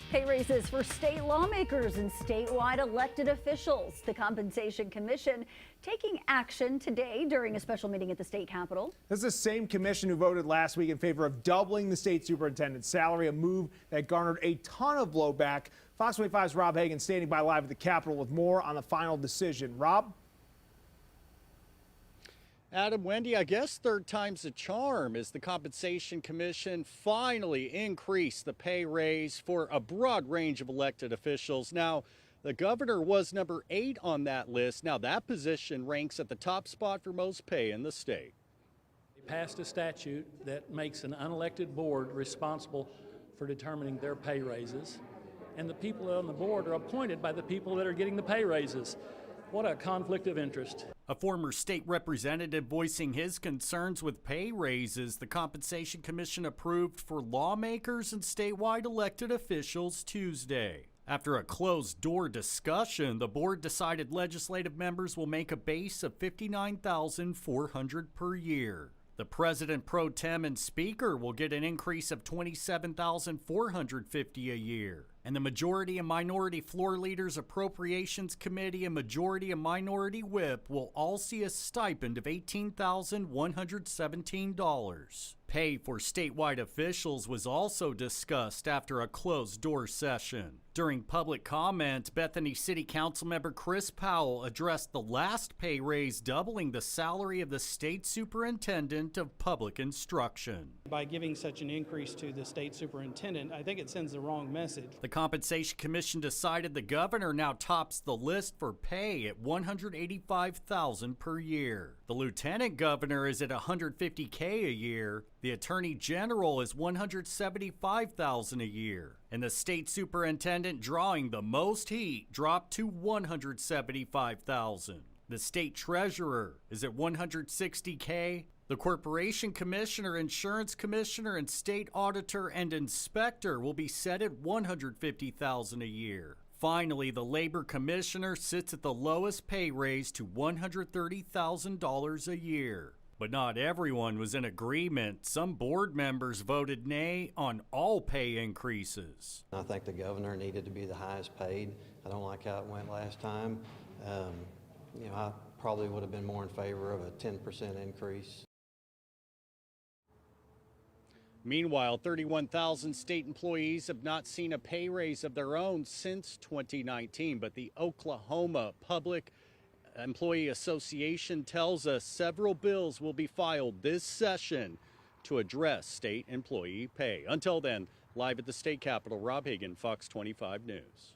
Pay raises for state lawmakers and statewide elected officials. The Compensation Commission taking action today during a special meeting at the state capitol. This is the same commission who voted last week in favor of doubling the state superintendent's salary, a move that garnered a ton of blowback. Fox 25's Rob Hagan standing by live at the Capitol with more on the final decision. Rob? Adam, Wendy, I guess third time's a charm as the Compensation Commission finally increased the pay raise for a broad range of elected officials. Now, the governor was number 8 on that list. Now, that position ranks at the top spot for most pay in the state. They passed a statute that makes an unelected board responsible for determining their pay raises, and the people on the board are appointed by the people that are getting the pay raises. What a conflict of interest. A former state representative voicing his concerns with pay raises the Compensation Commission approved for lawmakers and statewide elected officials Tuesday. After a closed-door discussion, the board decided legislative members will make a base of $59,400 per year. The president pro tem and speaker will get an increase of $27,450 a year. And the Majority and Minority Floor Leaders Appropriations Committee and Majority and Minority Whip will all see a stipend of $18,117. Pay for statewide officials was also discussed after a closed-door session. During public comment, Bethany City Councilmember Chris Powell addressed the last pay raise, doubling the salary of the state superintendent of public instruction. By giving such an increase to the state superintendent, I think it sends the wrong message. The Compensation Commission decided the governor now tops the list for pay at $185,000 per year. The lieutenant governor is at $150K a year. The attorney general is $175,000 a year. And the state superintendent drawing the most heat dropped to $175,000. The state treasurer is at $160K. The corporation commissioner, insurance commissioner, and state auditor and inspector will be set at $150,000 a year. Finally, the labor commissioner sits at the lowest pay raise to $130,000 a year. But not everyone was in agreement. Some board members voted nay on all pay increases. I think the governor needed to be the highest paid. I don't like how it went last time. I probably would have been more in favor of a 10% increase. Meanwhile, 31,000 state employees have not seen a pay raise of their own since 2019, but the Oklahoma Public Employee Association tells us several bills will be filed this session to address state employee pay. Until then, live at the state capitol, Rob Hagan, Fox 25 News.